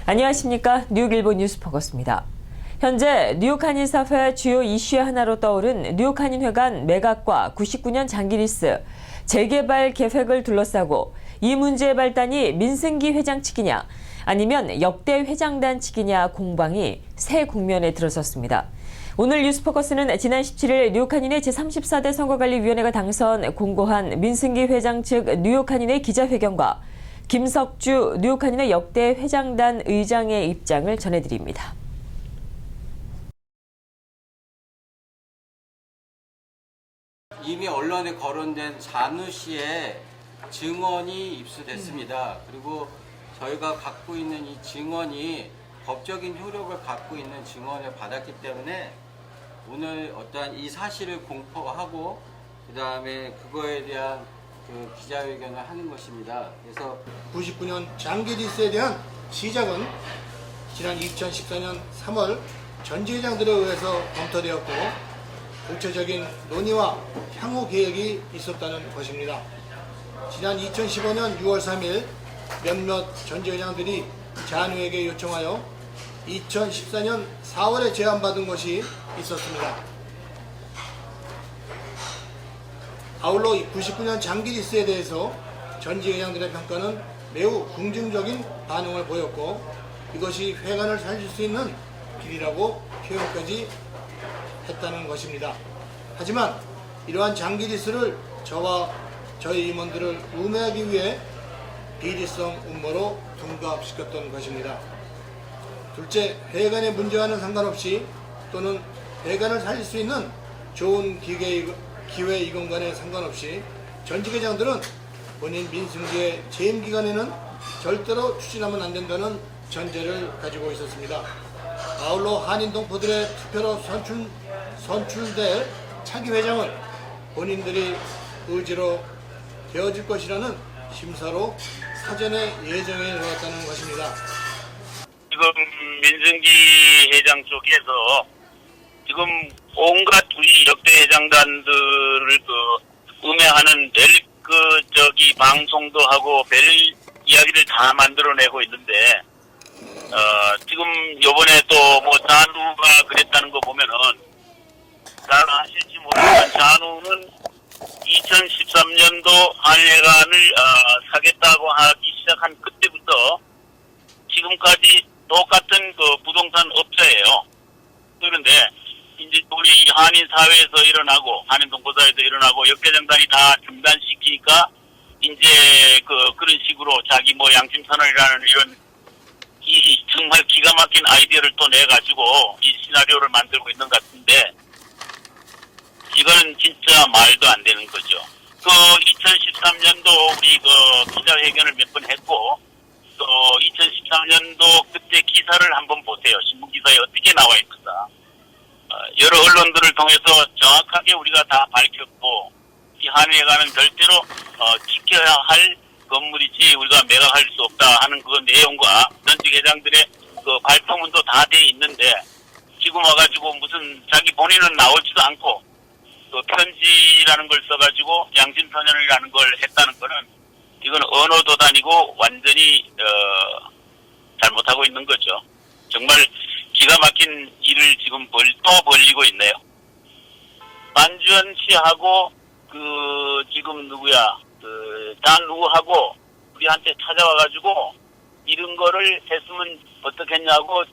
안녕하십니까. 뉴욕일보 뉴스포커스입니다. 현재 뉴욕 한인사회 주요 이슈의 하나로 떠오른 뉴욕 한인회관 매각과 99년 장기리스 재개발 계획을 둘러싸고 이 문제의 발단이 민승기 회장 측이냐 아니면 역대 회장단 측이냐 공방이 새 국면에 들어섰습니다. 오늘 뉴스포커스는 지난 17일 뉴욕 한인회 제34대 선거관리위원회가 당선 공고한 민승기 회장 측 뉴욕 한인회 기자회견과 김석주 뉴욕 한인회 역대 회장단 의장의 입장을 전해드립니다. 이미 언론에 거론된 잔우 씨의 증언이 입수됐습니다. 그리고 저희가 갖고 있는 이 증언이 법적인 효력을 갖고 있는 증언을 받았기 때문에 오늘 어떠한 이 사실을 공포하고 그 다음에 그거에 대한 기자회견을 하는 것입니다. 그래서 99년 장기리스에 대한 시작은 지난 2014년 3월 전지회장들에 의해서 검토되었고 구체적인 논의와 향후 계획이 있었다는 것입니다. 지난 2015년 6월 3일 몇몇 전지회장들이 잔우에게 요청하여 2014년 4월에 제안받은 것이 있었습니다. 아울러 99년 장기리스에 대해서 전지회장들의 평가는 매우 긍정적인 반응을 보였고 이것이 회관을 살릴 수 있는 길이라고 표현까지 했다는 것입니다. 하지만 이러한 장기리스를 저와 저희 임원들을 음해하기 위해 비리성 음모로 둔갑시켰던 것입니다. 둘째, 회관의 문제와는 상관없이 또는 회관을 살릴 수 있는 좋은 기회 이건간에 상관없이 전직회장들은 본인 민승기의 재임 기간에는 절대로 추진하면 안 된다는 전제를 가지고 있었습니다. 아울러 한인 동포들의 투표로 선출될 차기 회장은 본인들이 의지로 되어질 것이라는 심사로 사전에 예정해 놓았다는 것입니다. 지금 민승기 회장 쪽에서 지금 온갖 우리 역대 회장단들을 음해하는 방송도 하고 별 이야기를 다 만들어내고 있는데, 지금 요번에 또 잔우가 그랬다는 거 보면은, 잘 아실지 모르지만 잔우는 2013년도 한인회관을 사겠다고 하기 시작한 그때부터 지금까지 똑같은 부동산 업자예요. 그런데 이제 우리 한인 사회에서 일어나고 한인 동포사에서 일어나고 역회장단이 다 중단시키니까 이제 그런 식으로 자기 양심선언이라는 이런 이 정말 기가 막힌 아이디어를 또 내가지고 이 시나리오를 만들고 있는 것 같은데 이거는 진짜 말도 안 되는 거죠. 2013년도 우리 기자회견을 몇 번 했고 또 2013년도 그때 기사를 한번 보세요. 신문 기사에 어떻게 나와 있는가. 여러 언론들을 통해서 정확하게 우리가 다 밝혔고 이 한인회관은 절대로 지켜야 할 건물이지 우리가 매각할 수 없다 하는 그 내용과 전직 회장들의 발표문도 다 돼 있는데 지금 와가지고 무슨 자기 본인은 나오지도 않고 편지라는 걸 써가지고 양심선언이라는 걸 했다는 거는 이건 언어도단이고 완전히 잘못하고 있는 거죠. 정말 기가 막힌 일을 지금 또 벌리고 있네요. 만주현 씨하고 지금 잔우하고 우리한테 찾아와가지고 이런 거를 했으면 어떻겠냐고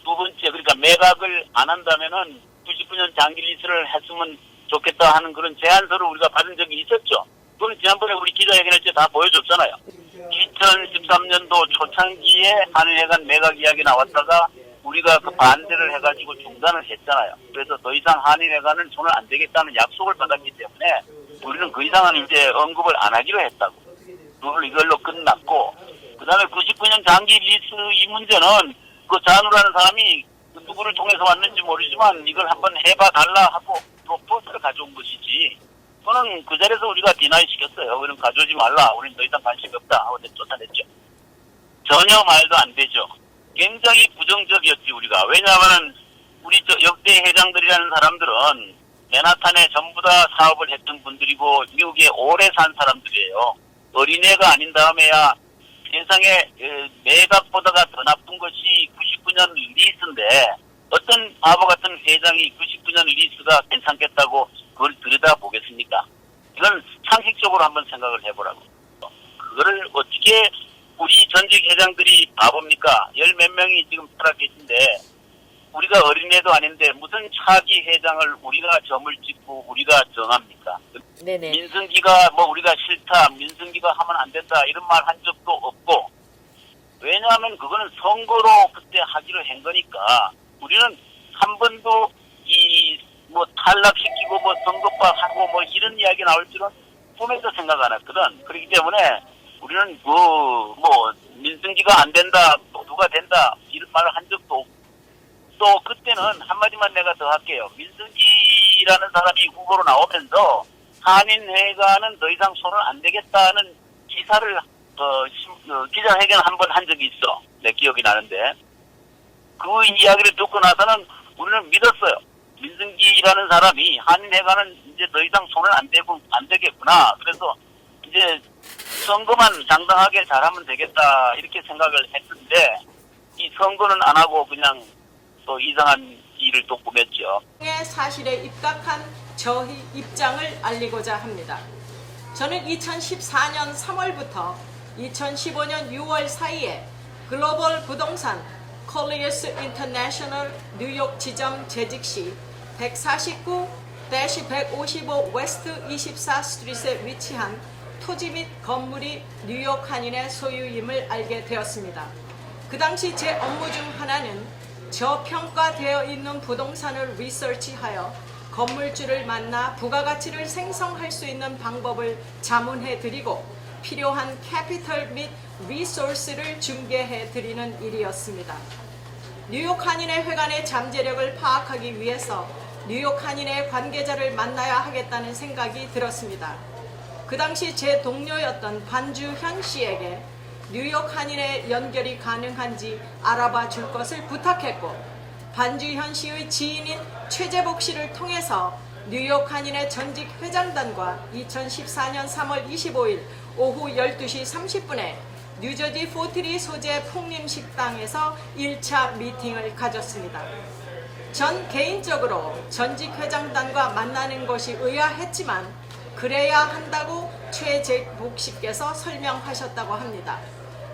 두 번째 그러니까 매각을 안 한다면은 99년 장기리스를 했으면 좋겠다 하는 그런 제안서를 우리가 받은 적이 있었죠. 그건 지난번에 우리 기자회견할 때 다 보여줬잖아요. 2013년도 초창기에 한인회관 매각 이야기 나왔다가 우리가 반대를 해가지고 중단을 했잖아요. 그래서 더 이상 한인회관은 손을 안 대겠다는 약속을 받았기 때문에 우리는 그 이상은 이제 언급을 안 하기로 했다고. 그걸 이걸로 끝났고 그 다음에 99년 장기 리스 이 문제는 잔우라는 사람이 누구를 통해서 왔는지 모르지만 이걸 한번 해봐 달라 하고 프로포즈를 가져온 것이지 그거는 그 자리에서 우리가 디나이 시켰어요. 우리는 가져오지 말라. 우리는 더 이상 관심이 없다 하고 쫓아냈죠. 전혀 말도 안 되죠. 굉장히 부정적이었지 우리가. 왜냐하면 우리 역대 회장들이라는 사람들은 맨하탄에 전부 다 사업을 했던 분들이고 미국에 오래 산 사람들이에요. 어린애가 아닌 다음에야 세상에 매각보다가 더 나쁜 것이 리스인데 어떤 바보 같은 회장이 99년 리스가 괜찮겠다고 그걸 들여다보겠습니까? 이건 상식적으로 한번 생각을 해보라고. 그거를 어떻게 우리 전직 회장들이 바보입니까? 열 몇 명이 지금 살아 계신데 우리가 어린애도 아닌데 무슨 차기 회장을 우리가 점을 찍고 우리가 정합니까? 네네. 민승기가 뭐 우리가 싫다, 민승기가 하면 안 된다 이런 말 한 적도 없고, 왜냐하면 그거는 선거로 그때 하기로 한 거니까 우리는 한 번도 이 뭐 탈락시키고 뭐 선거법 하고 뭐 이런 이야기 나올 줄은 꿈에도 생각 안 했거든. 그렇기 때문에 우리는 뭐 민승기가 안 된다, 또 누가 된다 이런 말을 한 적도 없고, 또 그때는 한마디만 내가 더 할게요. 민승기라는 사람이 후보로 나오면서 한인회관은 더 이상 손을 안 대겠다는 기사를 기자회견 한 번 한 적이 있어. 내 기억이 나는데 그 이야기를 듣고 나서는 우리는 믿었어요. 민승기라는 사람이 한인회관은 이제 더 이상 손을 안 대겠구나. 그래서 이제 선거만 당당하게 잘하면 되겠다 이렇게 생각을 했는데 이 선거는 안 하고 그냥 또 이상한 일을 또 꾸몄죠. 사실에 입각한 저희 입장을 알리고자 합니다. 저는 2014년 3월부터 2015년 6월 사이에 글로벌 부동산 콜리어스 인터내셔널 뉴욕 지점 재직 시 149-155 웨스트 24 스트리트에 위치한 토지 및 건물이 뉴욕 한인의 소유임을 알게 되었습니다. 그 당시 제 업무 중 하나는 저평가되어 있는 부동산을 리서치하여 건물주를 만나 부가가치를 생성할 수 있는 방법을 자문해드리고 필요한 캐피털 및 리소스를 중개해드리는 일이었습니다. 뉴욕 한인의 회관의 잠재력을 파악하기 위해서 뉴욕 한인의 관계자를 만나야 하겠다는 생각이 들었습니다. 그 당시 제 동료였던 반주현 씨에게 뉴욕 한인의 연결이 가능한지 알아봐 줄 것을 부탁했고, 반주현 씨의 지인인 최재복 씨를 통해서 뉴욕 한인의 전직 회장단과 2014년 3월 25일 오후 12시 30분에 뉴저지 포트리 소재 풍림식당에서 1차 미팅을 가졌습니다. 전 개인적으로 전직 회장단과 만나는 것이 의아했지만 그래야 한다고 최재복 씨께서 설명하셨다고 합니다.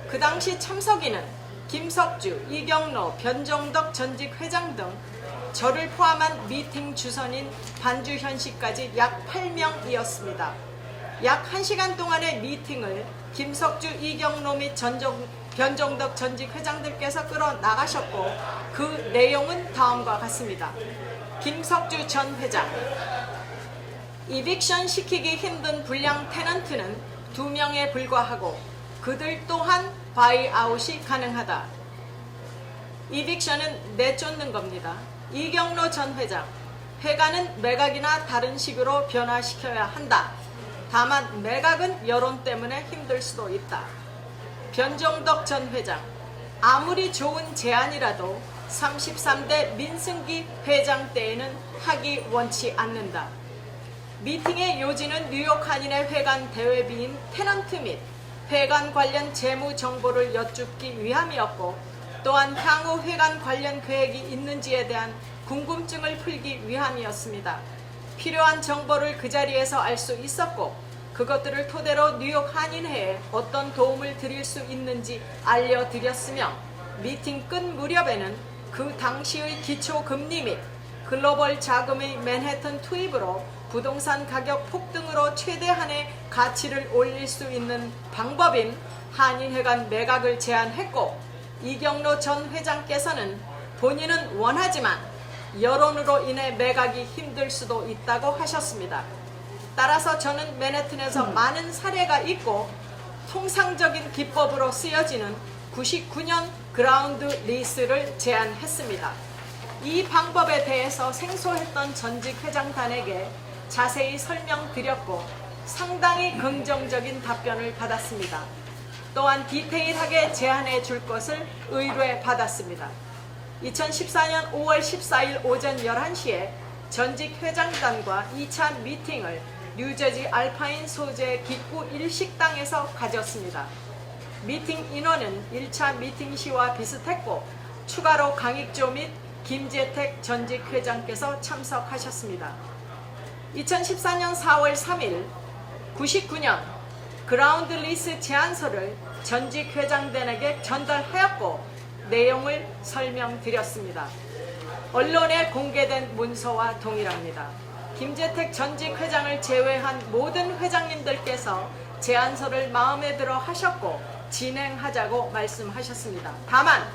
그 당시 참석인은 김석주, 이경로, 변종덕 전직 회장 등 저를 포함한 미팅 주선인 반주현 씨까지 약 8명이었습니다. 약 1시간 동안의 미팅을 김석주, 이경로 및 변종덕 전직 회장들께서 끌어나가셨고, 그 내용은 다음과 같습니다. 김석주 전 회장, 이빅션 시키기 힘든 불량 테넌트는 2명에 불과하고 그들 또한 바이아웃이 가능하다. 이빅션은 내쫓는 겁니다. 이경로 전 회장, 회관은 매각이나 다른 식으로 변화시켜야 한다. 다만 매각은 여론 때문에 힘들 수도 있다. 변종덕 전 회장, 아무리 좋은 제안이라도 33대 민승기 회장 때에는 하기 원치 않는다. 미팅의 요지는 뉴욕 한인의 회관 대회비인 테넌트 및 회관 관련 재무 정보를 여쭙기 위함이었고, 또한 향후 회관 관련 계획이 있는지에 대한 궁금증을 풀기 위함이었습니다. 필요한 정보를 그 자리에서 알 수 있었고, 그것들을 토대로 뉴욕 한인회에 어떤 도움을 드릴 수 있는지 알려드렸으며, 미팅 끝 무렵에는 그 당시의 기초금리 및 글로벌 자금의 맨해튼 투입으로 부동산 가격 폭등으로 최대한의 가치를 올릴 수 있는 방법인 한인회관 매각을 제안했고, 이경로 전 회장께서는 본인은 원하지만 여론으로 인해 매각이 힘들 수도 있다고 하셨습니다. 따라서 저는 맨해튼에서 많은 사례가 있고 통상적인 기법으로 쓰여지는 99년 그라운드 리스를 제안했습니다. 이 방법에 대해서 생소했던 전직 회장단에게 자세히 설명드렸고 상당히 긍정적인 답변을 받았습니다. 또한 디테일하게 제안해 줄 것을 의뢰 받았습니다. 2014년 5월 14일 오전 11시에 전직 회장단과 2차 미팅을 뉴저지 알파인 소재 기구 1식당에서 가졌습니다. 미팅 인원은 1차 미팅 시와 비슷했고 추가로 강익조 및 김재택 전직 회장께서 참석하셨습니다. 2014년 4월 3일 99년 그라운드 리스 제안서를 전직 회장단에게 전달하였고 내용을 설명드렸습니다. 언론에 공개된 문서와 동일합니다. 김재택 전직 회장을 제외한 모든 회장님들께서 제안서를 마음에 들어 하셨고 진행하자고 말씀하셨습니다. 다만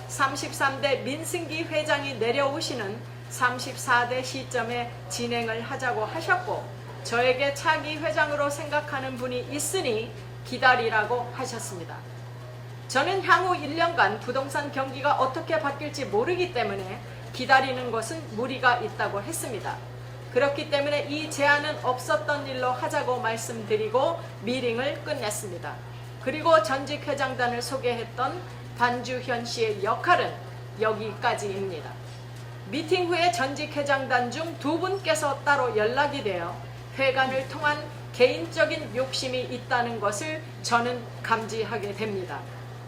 33대 민승기 회장이 내려오시는 34대 시점에 진행을 하자고 하셨고 저에게 차기 회장으로 생각하는 분이 있으니 기다리라고 하셨습니다. 저는 향후 1년간 부동산 경기가 어떻게 바뀔지 모르기 때문에 기다리는 것은 무리가 있다고 했습니다. 그렇기 때문에 이 제안은 없었던 일로 하자고 말씀드리고 미팅을 끝냈습니다. 그리고 전직 회장단을 소개했던 반주현 씨의 역할은 여기까지입니다. 미팅 후에 전직 회장단 중 두 분께서 따로 연락이 되어 회관을 통한 개인적인 욕심이 있다는 것을 저는 감지하게 됩니다.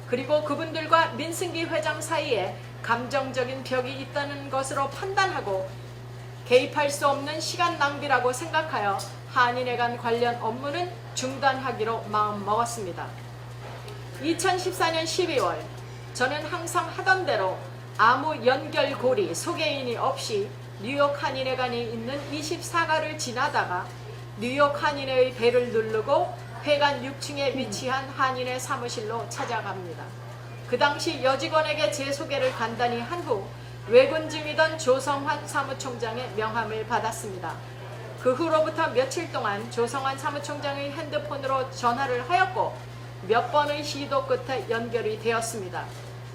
그리고 그분들과 민승기 회장 사이에 감정적인 벽이 있다는 것으로 판단하고 개입할 수 없는 시간 낭비라고 생각하여 한인회관 관련 업무는 중단하기로 마음먹었습니다. 2014년 12월 저는 항상 하던 대로 아무 연결고리 소개인이 없이 뉴욕 한인회관이 있는 24가를 지나다가 뉴욕 한인회의 배를 누르고 회관 6층에 위치한 한인회 사무실로 찾아갑니다. 그 당시 여직원에게 제 소개를 간단히 한 후 외근 중이던 조성환 사무총장의 명함을 받았습니다. 그 후로부터 며칠 동안 조성환 사무총장의 핸드폰으로 전화를 하였고 몇 번의 시도 끝에 연결이 되었습니다.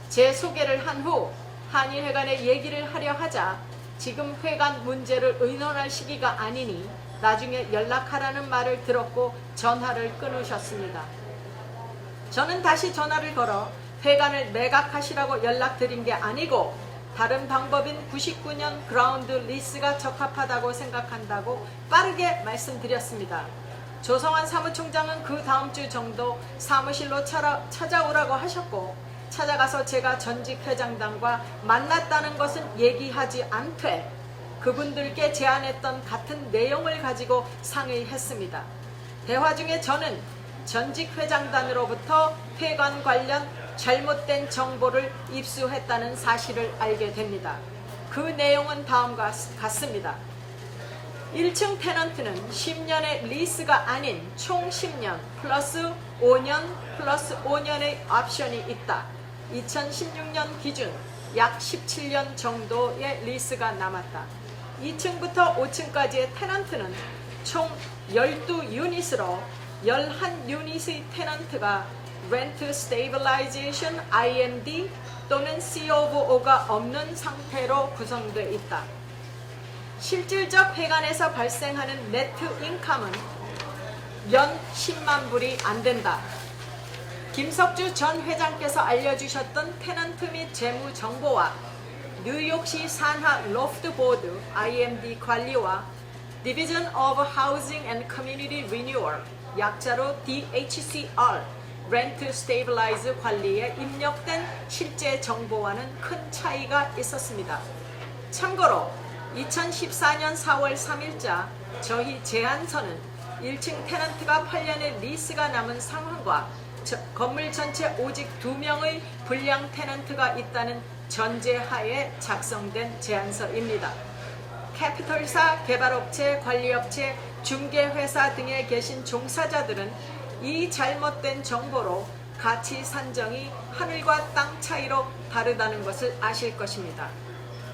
제 소개를 한 후 한인회관에 얘기를 하려 하자 지금 회관 문제를 의논할 시기가 아니니 나중에 연락하라는 말을 들었고 전화를 끊으셨습니다. 저는 다시 전화를 걸어 회관을 매각하시라고 연락드린 게 아니고 다른 방법인 99년 그라운드 리스가 적합하다고 생각한다고 빠르게 말씀드렸습니다. 조성환 사무총장은 그 다음 주 정도 사무실로 찾아오라고 하셨고 찾아가서 제가 전직 회장단과 만났다는 것은 얘기하지 않되 그분들께 제안했던 같은 내용을 가지고 상의했습니다. 대화 중에 저는 전직 회장단으로부터 회관 관련 잘못된 정보를 입수했다는 사실을 알게 됩니다. 그 내용은 다음과 같습니다. 1층 테넌트는 10년의 리스가 아닌 총 10년 플러스 5년 플러스 5년의 옵션이 있다. 2016년 기준 약 17년 정도의 리스가 남았다. 2층부터 5층까지의 테넌트는 총 12유닛으로 11유닛의 테넌트가 Rent Stabilization IMD 또는 C of O가 없는 상태로 구성되어 있다. 실질적 회관에서 발생하는 네트 인컴은 연 10만 불이 안 된다. 김석주 전 회장께서 알려주셨던 테넌트 및 재무 정보와 뉴욕시 산하 로프트 보드 IMD 관리와 Division of Housing and Community Renewal 약자로 DHCR Rent Stabilize 관리에 입력된 실제 정보와는 큰 차이가 있었습니다. 참고로 2014년 4월 3일자 저희 제안서는 1층 테넌트가 8년의 리스가 남은 상황과 건물 전체 오직 2명의 불량 테넌트가 있다는 전제하에 작성된 제안서입니다. 캐피털사, 개발업체, 관리업체, 중개회사 등에 계신 종사자들은 이 잘못된 정보로 가치 산정이 하늘과 땅 차이로 다르다는 것을 아실 것입니다.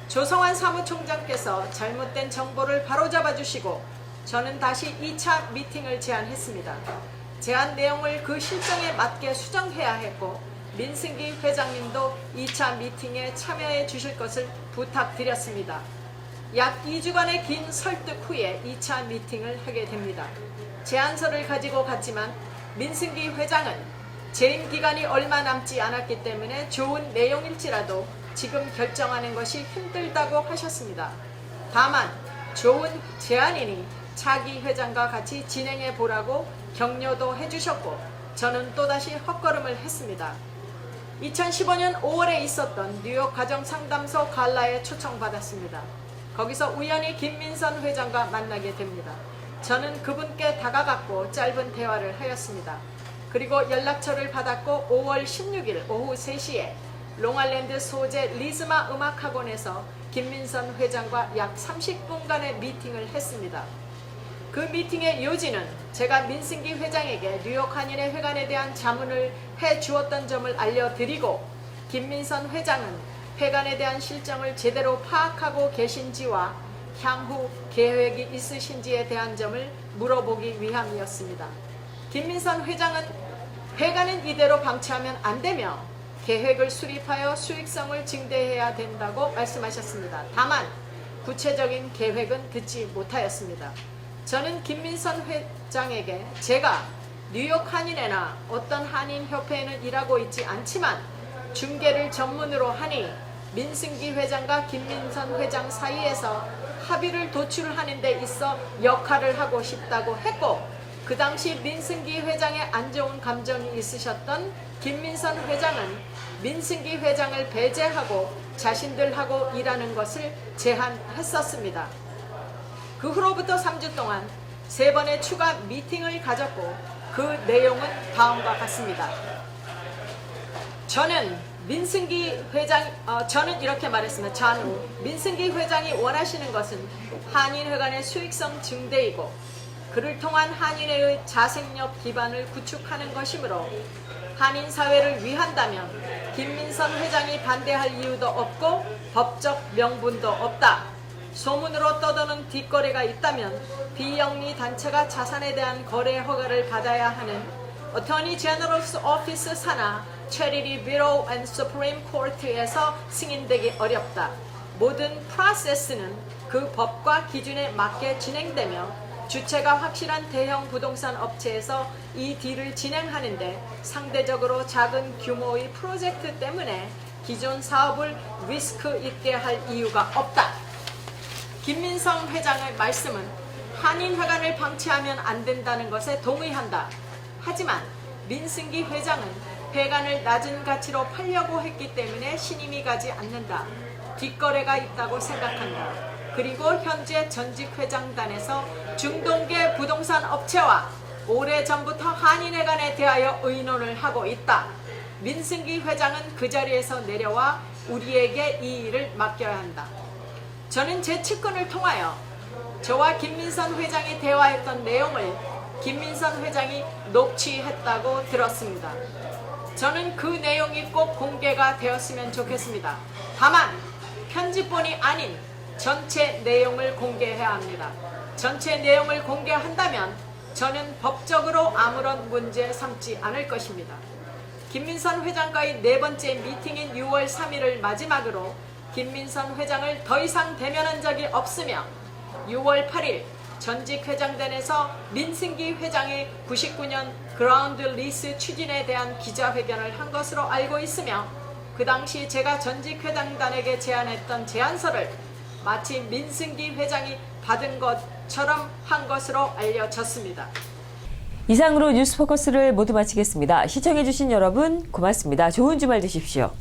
조성환 사무총장께서 잘못된 정보를 바로잡아 주시고 저는 다시 2차 미팅을 제안했습니다. 제안 내용을 그 실정에 맞게 수정해야 했고 민승기 회장님도 2차 미팅에 참여해 주실 것을 부탁드렸습니다. 약 2주간의 긴 설득 후에 2차 미팅을 하게 됩니다. 제안서를 가지고 갔지만 민승기 회장은 재임 기간이 얼마 남지 않았기 때문에 좋은 내용일지라도 지금 결정하는 것이 힘들다고 하셨습니다. 다만 좋은 제안이니 차기 회장과 같이 진행해 보라고 격려도 해주셨고 저는 또다시 헛걸음을 했습니다. 2015년 5월에 있었던 뉴욕 가정상담소 갈라에 초청받았습니다. 거기서 우연히 김민선 회장과 만나게 됩니다. 저는 그분께 다가갔고 짧은 대화를 하였습니다. 그리고 연락처를 받았고 5월 16일 오후 3시에 롱아일랜드 소재 리즈마 음악학원에서 김민선 회장과 약 30분간의 미팅을 했습니다. 그 미팅의 요지는 제가 민승기 회장에게 뉴욕 한인회 회관에 대한 자문을 해 주었던 점을 알려드리고 김민선 회장은 회관에 대한 실정을 제대로 파악하고 계신지와 향후 계획이 있으신지에 대한 점을 물어보기 위함이었습니다. 김민선 회장은 회관은 이대로 방치하면 안 되며 계획을 수립하여 수익성을 증대해야 된다고 말씀하셨습니다. 다만 구체적인 계획은 듣지 못하였습니다. 저는 김민선 회장에게 제가 뉴욕 한인회나 어떤 한인협회에는 일하고 있지 않지만 중개를 전문으로 하니 민승기 회장과 김민선 회장 사이에서 합의를 도출하는 데 있어 역할을 하고 싶다고 했고 그 당시 민승기 회장의 안 좋은 감정이 있으셨던 김민선 회장은 민승기 회장을 배제하고 자신들하고 일하는 것을 제안했었습니다. 그 후로부터 3주 동안 3번의 추가 미팅을 가졌고 그 내용은 다음과 같습니다. 저는 이렇게 말했습니다. 전후 민승기 회장이 원하시는 것은 한인회관의 수익성 증대이고 그를 통한 한인회의 자생력 기반을 구축하는 것이므로 한인사회를 위한다면 김민선 회장이 반대할 이유도 없고 법적 명분도 없다. 소문으로 떠도는 뒷거래가 있다면 비영리 단체가 자산에 대한 거래 허가를 받아야 하는 어토니 제너럴스 오피스 산하 체리티 비로 앤 수프림 코트에서 승인되기 어렵다. 모든 프로세스는 그 법과 기준에 맞게 진행되며 주체가 확실한 대형 부동산 업체에서 이 딜을 진행하는데 상대적으로 작은 규모의 프로젝트 때문에 기존 사업을 리스크 있게 할 이유가 없다. 김민선 회장의 말씀은 한인회관을 방치하면 안 된다는 것에 동의한다. 하지만 민승기 회장은 회관을 낮은 가치로 팔려고 했기 때문에 신임이 가지 않는다. 뒷거래가 있다고 생각한다. 그리고 현재 전직 회장단에서 중동계 부동산 업체와 오래전부터 한인회관에 대하여 의논을 하고 있다. 민승기 회장은 그 자리에서 내려와 우리에게 이 일을 맡겨야 한다. 저는 제 측근을 통하여 저와 김민선 회장이 대화했던 내용을 김민선 회장이 녹취했다고 들었습니다. 저는 그 내용이 꼭 공개가 되었으면 좋겠습니다. 다만 편집본이 아닌 전체 내용을 공개해야 합니다. 전체 내용을 공개한다면 저는 법적으로 아무런 문제 삼지 않을 것입니다. 김민선 회장과의 4번째 미팅인 6월 3일을 마지막으로 김민선 회장을 더 이상 대면한 적이 없으며 6월 8일 전직 회장단에서 민승기 회장의 99년 그라운드 리스 추진에 대한 기자회견을 한 것으로 알고 있으며 그 당시 제가 전직 회장단에게 제안했던 제안서를 마치 민승기 회장이 받은 것처럼 한 것으로 알려졌습니다. 이상으로 뉴스포커스를 모두 마치겠습니다. 시청해주신 여러분 고맙습니다. 좋은 주말 되십시오.